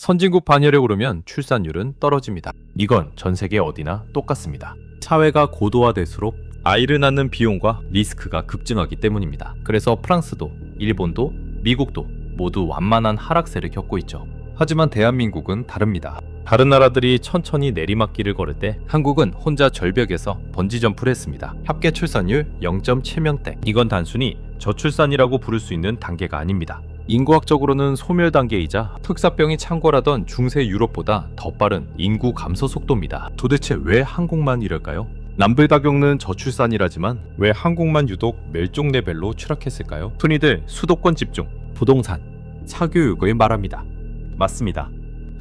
선진국 반열에 오르면 출산율은 떨어집니다. 이건 전 세계 어디나 똑같습니다. 사회가 고도화될수록 아이를 낳는 비용과 리스크가 급증하기 때문입니다. 그래서 프랑스도, 일본도, 미국도 모두 완만한 하락세를 겪고 있죠. 하지만 대한민국은 다릅니다. 다른 나라들이 천천히 내리막길을 걸을 때 한국은 혼자 절벽에서 번지점프를 했습니다. 합계 출산율 0.7명대. 이건 단순히 저출산이라고 부를 수 있는 단계가 아닙니다. 인구학적으로는 소멸 단계이자 흑사병이 창궐하던 중세 유럽보다 더 빠른 인구 감소 속도입니다. 도대체 왜 한국만 이럴까요? 남들 다 겪는 저출산이라지만 왜 한국만 유독 멸종 레벨로 추락했을까요? 흔히들 수도권 집중, 부동산, 사교육을 말합니다. 맞습니다.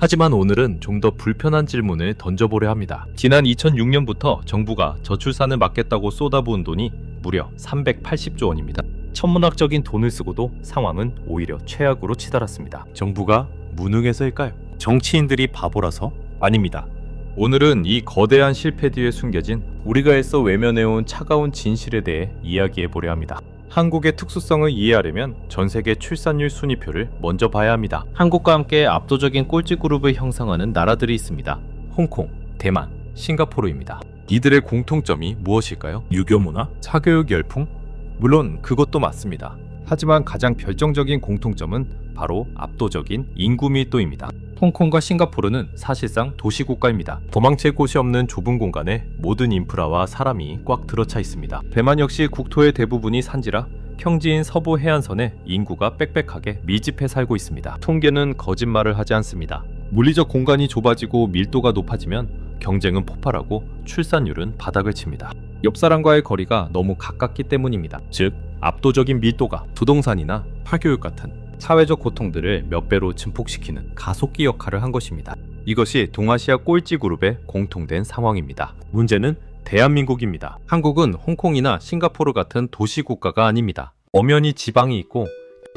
하지만 오늘은 좀 더 불편한 질문을 던져보려 합니다. 지난 2006년부터 정부가 저출산을 막겠다고 쏟아부은 돈이 무려 380조 원입니다. 천문학적인 돈을 쓰고도 상황은 오히려 최악으로 치달았습니다. 정부가 무능해서일까요? 정치인들이 바보라서? 아닙니다. 오늘은 이 거대한 실패 뒤에 숨겨진 우리가 애써 외면해온 차가운 진실에 대해 이야기해보려 합니다. 한국의 특수성을 이해하려면 전 세계 출산율 순위표를 먼저 봐야 합니다. 한국과 함께 압도적인 꼴찌 그룹을 형성하는 나라들이 있습니다. 홍콩, 대만, 싱가포르입니다. 이들의 공통점이 무엇일까요? 유교 문화? 사교육 열풍? 물론 그것도 맞습니다. 하지만 가장 결정적인 공통점은 바로 압도적인 인구 밀도입니다. 홍콩과 싱가포르는 사실상 도시국가입니다. 도망칠 곳이 없는 좁은 공간에 모든 인프라와 사람이 꽉 들어차 있습니다. 대만 역시 국토의 대부분이 산지라 평지인 서부 해안선에 인구가 빽빽하게 밀집해 살고 있습니다. 통계는 거짓말을 하지 않습니다. 물리적 공간이 좁아지고 밀도가 높아지면 경쟁은 폭발하고 출산율은 바닥을 칩니다. 옆 사람과의 거리가 너무 가깝기 때문입니다. 즉, 압도적인 밀도가 부동산이나 파교육 같은 사회적 고통들을 몇 배로 증폭시키는 가속기 역할을 한 것입니다. 이것이 동아시아 꼴찌 그룹의 공통된 상황입니다. 문제는 대한민국입니다. 한국은 홍콩이나 싱가포르 같은 도시 국가가 아닙니다. 엄연히 지방이 있고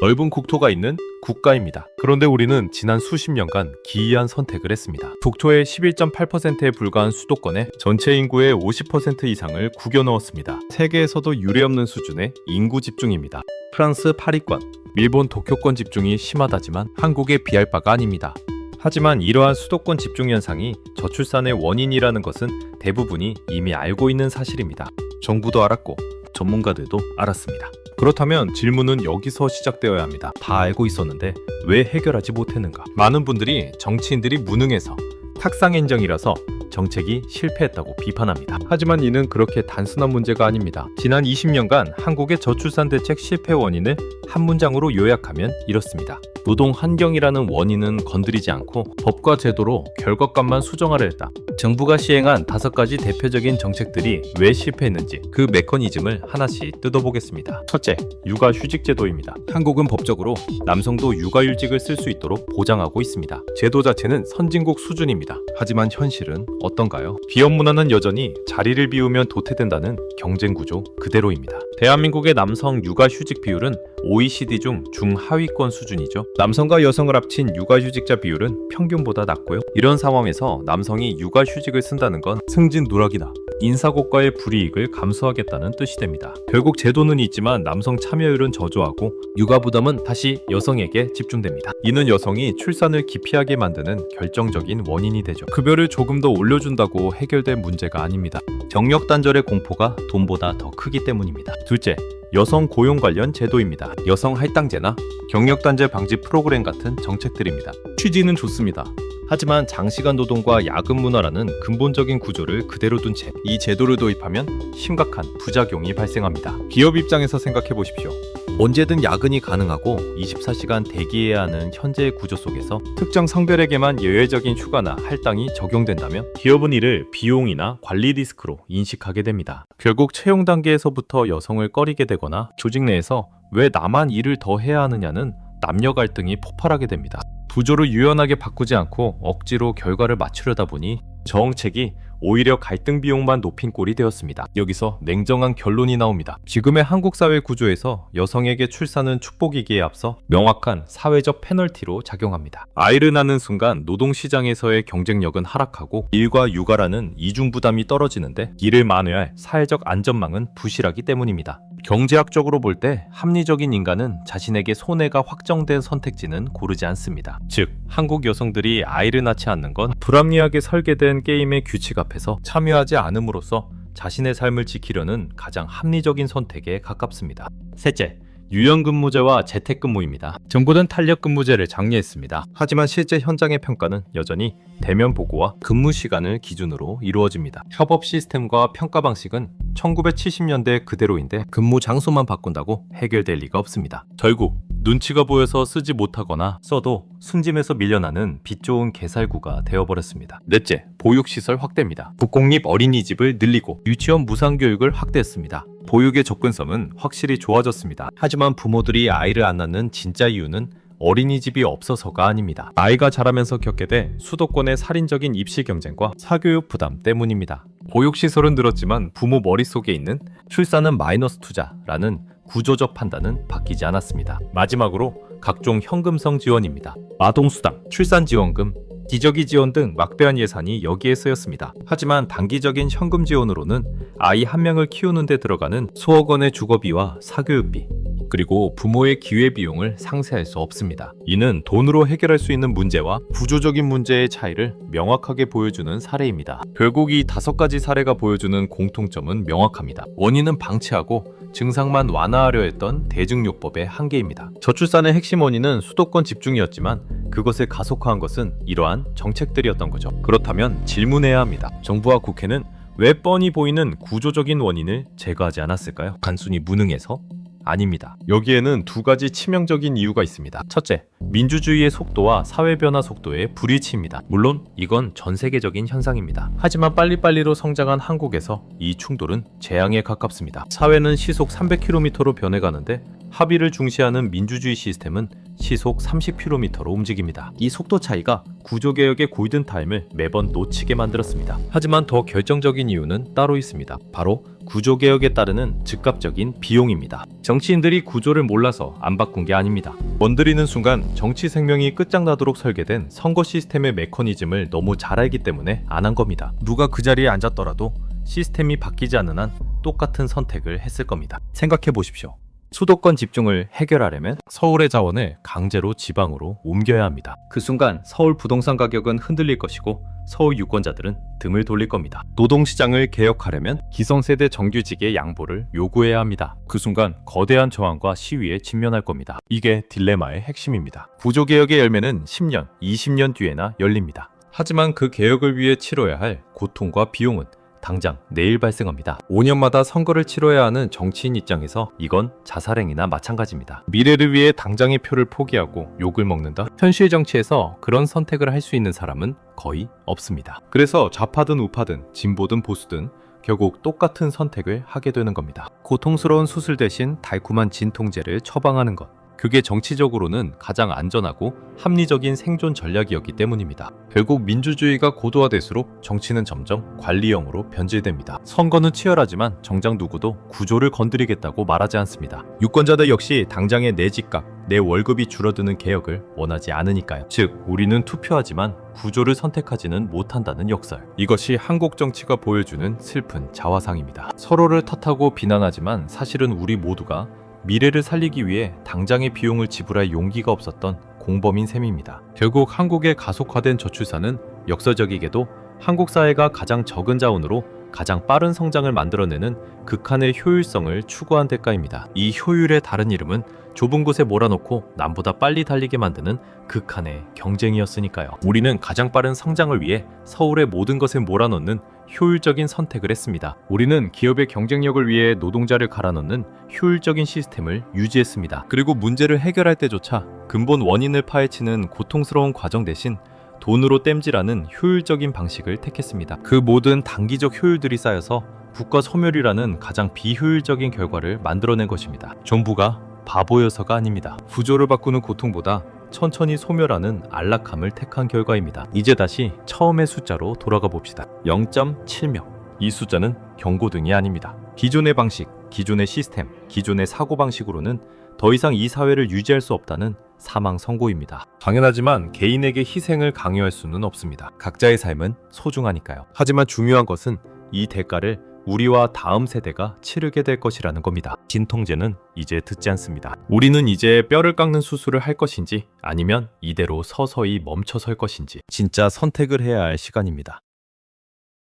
넓은 국토가 있는 국가입니다. 그런데 우리는 지난 수십 년간 기이한 선택을 했습니다. 국토의 11.8%에 불과한 수도권에 전체 인구의 50% 이상을 구겨 넣었습니다. 세계에서도 유례없는 수준의 인구 집중입니다. 프랑스 파리권, 일본 도쿄권 집중이 심하다지만 한국에 비할 바가 아닙니다. 하지만 이러한 수도권 집중 현상이 저출산의 원인이라는 것은 대부분이 이미 알고 있는 사실입니다. 정부도 알았고 전문가들도 알았습니다. 그렇다면 질문은 여기서 시작되어야 합니다. 다 알고 있었는데 왜 해결하지 못했는가? 많은 분들이 정치인들이 무능해서 탁상행정이라서 정책이 실패했다고 비판합니다. 하지만 이는 그렇게 단순한 문제가 아닙니다. 지난 20년간 한국의 저출산 대책 실패 원인을 한 문장으로 요약하면 이렇습니다. 노동 환경이라는 원인은 건드리지 않고 법과 제도로 결과값만 수정하려 했다. 정부가 시행한 5가지 대표적인 정책들이 왜 실패했는지 그 메커니즘을 하나씩 뜯어보겠습니다. 첫째, 육아휴직제도입니다. 한국은 법적으로 남성도 육아휴직을 쓸 수 있도록 보장하고 있습니다. 제도 자체는 선진국 수준입니다. 하지만 현실은 어떤가요? 기업 문화는 여전히 자리를 비우면 도태된다는 경쟁 구조 그대로입니다. 대한민국의 남성 육아휴직 비율은 OECD 중 중하위권 수준이죠. 남성과 여성을 합친 육아휴직자 비율은 평균보다 낮고요. 이런 상황에서 남성이 육아휴직을 쓴다는 건 승진 누락이나 인사고과의 불이익을 감수하겠다는 뜻이 됩니다. 결국 제도는 있지만 남성 참여율은 저조하고 육아 부담은 다시 여성에게 집중됩니다. 이는 여성이 출산을 기피하게 만드는 결정적인 원인이 되죠. 급여를 조금 더 올려준다고 해결될 문제가 아닙니다. 경력 단절의 공포가 돈보다 더 크기 때문입니다. 둘째, 여성 고용 관련 제도입니다. 여성 할당제나 경력 단절 방지 프로그램 같은 정책들입니다. 취지는 좋습니다. 하지만 장시간 노동과 야근 문화라는 근본적인 구조를 그대로 둔 채 이 제도를 도입하면 심각한 부작용이 발생합니다. 기업 입장에서 생각해 보십시오. 언제든 야근이 가능하고 24시간 대기해야 하는 현재의 구조 속에서 특정 성별에게만 예외적인 휴가나 할당이 적용된다면 기업은 이를 비용이나 관리 리스크로 인식하게 됩니다. 결국 채용 단계에서부터 여성을 꺼리게 되거나 조직 내에서 왜 나만 일을 더 해야 하느냐는 남녀 갈등이 폭발하게 됩니다. 구조를 유연하게 바꾸지 않고 억지로 결과를 맞추려다 보니 정책이 오히려 갈등 비용만 높인 꼴이 되었습니다. 여기서 냉정한 결론이 나옵니다. 지금의 한국 사회 구조에서 여성에게 출산은 축복이기에 앞서 명확한 사회적 페널티로 작용합니다. 아이를 낳는 순간 노동시장에서의 경쟁력은 하락하고 일과 육아라는 이중 부담이 떨어지는데 이를 만회할 사회적 안전망은 부실하기 때문입니다. 경제학적으로 볼 때 합리적인 인간은 자신에게 손해가 확정된 선택지는 고르지 않습니다. 즉, 한국 여성들이 아이를 낳지 않는 건 불합리하게 설계된 게임의 규칙 앞에서 참여하지 않음으로써 자신의 삶을 지키려는 가장 합리적인 선택에 가깝습니다. 셋째, 유연근무제와 재택근무입니다. 정부는 탄력근무제를 장려했습니다. 하지만 실제 현장의 평가는 여전히 대면 보고와 근무 시간을 기준으로 이루어집니다. 협업 시스템과 평가 방식은 1970년대 그대로인데 근무 장소만 바꾼다고 해결될 리가 없습니다. 결국 눈치가 보여서 쓰지 못하거나 써도 순짐에서 밀려나는 빚 좋은 개살구가 되어버렸습니다. 넷째, 보육시설 확대입니다. 국공립 어린이집을 늘리고 유치원 무상교육을 확대했습니다. 보육의 접근성은 확실히 좋아졌습니다. 하지만 부모들이 아이를 안 낳는 진짜 이유는 어린이집이 없어서가 아닙니다. 아이가 자라면서 겪게 돼 수도권의 살인적인 입시 경쟁과 사교육 부담 때문입니다. 보육시설은 늘었지만 부모 머릿속에 있는 출산은 마이너스 투자라는 구조적 판단은 바뀌지 않았습니다. 마지막으로 각종 현금성 지원입니다. 아동수당, 출산지원금, 기저귀 지원 등 막대한 예산이 여기에 쓰였습니다. 하지만 단기적인 현금 지원으로는 아이 한 명을 키우는 데 들어가는 수억 원의 주거비와 사교육비, 그리고 부모의 기회비용을 상쇄할 수 없습니다. 이는 돈으로 해결할 수 있는 문제와 구조적인 문제의 차이를 명확하게 보여주는 사례입니다. 결국 이 5가지 사례가 보여주는 공통점은 명확합니다. 원인은 방치하고 증상만 완화하려 했던 대증요법의 한계입니다. 저출산의 핵심 원인은 수도권 집중이었지만 그것을 가속화한 것은 이러한 정책들이었던 거죠. 그렇다면 질문해야 합니다. 정부와 국회는 왜 뻔히 보이는 구조적인 원인을 제거하지 않았을까요? 단순히 무능해서? 아닙니다. 여기에는 2가지 치명적인 이유가 있습니다. 첫째, 민주주의의 속도와 사회 변화 속도의 불일치입니다. 물론 이건 전 세계적인 현상입니다. 하지만 빨리빨리로 성장한 한국에서 이 충돌은 재앙에 가깝습니다. 사회는 시속 300km로 변해가는데 합의를 중시하는 민주주의 시스템은 시속 30km로 움직입니다. 이 속도 차이가 구조개혁의 골든타임을 매번 놓치게 만들었습니다. 하지만 더 결정적인 이유는 따로 있습니다. 바로 구조개혁에 따르는 즉각적인 비용입니다. 정치인들이 구조를 몰라서 안 바꾼 게 아닙니다. 건드리는 순간 정치 생명이 끝장나도록 설계된 선거 시스템의 메커니즘을 너무 잘 알기 때문에 안 한 겁니다. 누가 그 자리에 앉았더라도 시스템이 바뀌지 않는 한 똑같은 선택을 했을 겁니다. 생각해 보십시오. 수도권 집중을 해결하려면 서울의 자원을 강제로 지방으로 옮겨야 합니다. 그 순간 서울 부동산 가격은 흔들릴 것이고 서울 유권자들은 등을 돌릴 겁니다. 노동시장을 개혁하려면 기성세대 정규직의 양보를 요구해야 합니다. 그 순간 거대한 저항과 시위에 직면할 겁니다. 이게 딜레마의 핵심입니다. 구조개혁의 열매는 10년, 20년 뒤에나 열립니다. 하지만 그 개혁을 위해 치러야 할 고통과 비용은 당장 내일 발생합니다. 5년마다 선거를 치러야 하는 정치인 입장에서 이건 자살행위나 마찬가지입니다. 미래를 위해 당장의 표를 포기하고 욕을 먹는다? 현실 정치에서 그런 선택을 할 수 있는 사람은 거의 없습니다. 그래서 좌파든 우파든 진보든 보수든 결국 똑같은 선택을 하게 되는 겁니다. 고통스러운 수술 대신 달콤한 진통제를 처방하는 것. 그게 정치적으로는 가장 안전하고 합리적인 생존 전략이었기 때문입니다. 결국 민주주의가 고도화될수록 정치는 점점 관리형으로 변질됩니다. 선거는 치열하지만 정작 누구도 구조를 건드리겠다고 말하지 않습니다. 유권자들 역시 당장의 내 집값, 내 월급이 줄어드는 개혁을 원하지 않으니까요. 즉, 우리는 투표하지만 구조를 선택하지는 못한다는 역설. 이것이 한국 정치가 보여주는 슬픈 자화상입니다. 서로를 탓하고 비난하지만 사실은 우리 모두가 미래를 살리기 위해 당장의 비용을 지불할 용기가 없었던 공범인 셈입니다. 결국 한국의 가속화된 저출산은 역설적이게도 한국 사회가 가장 적은 자원으로 가장 빠른 성장을 만들어내는 극한의 효율성을 추구한 대가입니다. 이 효율의 다른 이름은 좁은 곳에 몰아넣고 남보다 빨리 달리게 만드는 극한의 경쟁이었으니까요. 우리는 가장 빠른 성장을 위해 서울의 모든 것에 몰아넣는 효율적인 선택을 했습니다. 우리는 기업의 경쟁력을 위해 노동자를 갈아넣는 효율적인 시스템을 유지했습니다. 그리고 문제를 해결할 때조차 근본 원인을 파헤치는 고통스러운 과정 대신 돈으로 땜질하는 효율적인 방식을 택했습니다. 그 모든 단기적 효율들이 쌓여서 국가 소멸이라는 가장 비효율적인 결과를 만들어낸 것입니다. 정부가 바보여서가 아닙니다. 구조를 바꾸는 고통보다 천천히 소멸하는 안락함을 택한 결과입니다. 이제 다시 처음의 숫자로 돌아가 봅시다. 0.7명. 이 숫자는 경고등이 아닙니다. 기존의 방식, 기존의 시스템, 기존의 사고방식으로는 더 이상 이 사회를 유지할 수 없다는 사망 선고입니다. 당연하지만 개인에게 희생을 강요할 수는 없습니다. 각자의 삶은 소중하니까요. 하지만 중요한 것은 이 대가를 우리와 다음 세대가 치르게 될 것이라는 겁니다. 진통제는 이제 듣지 않습니다. 우리는 이제 뼈를 깎는 수술을 할 것인지 아니면 이대로 서서히 멈춰설 것인지 진짜 선택을 해야 할 시간입니다.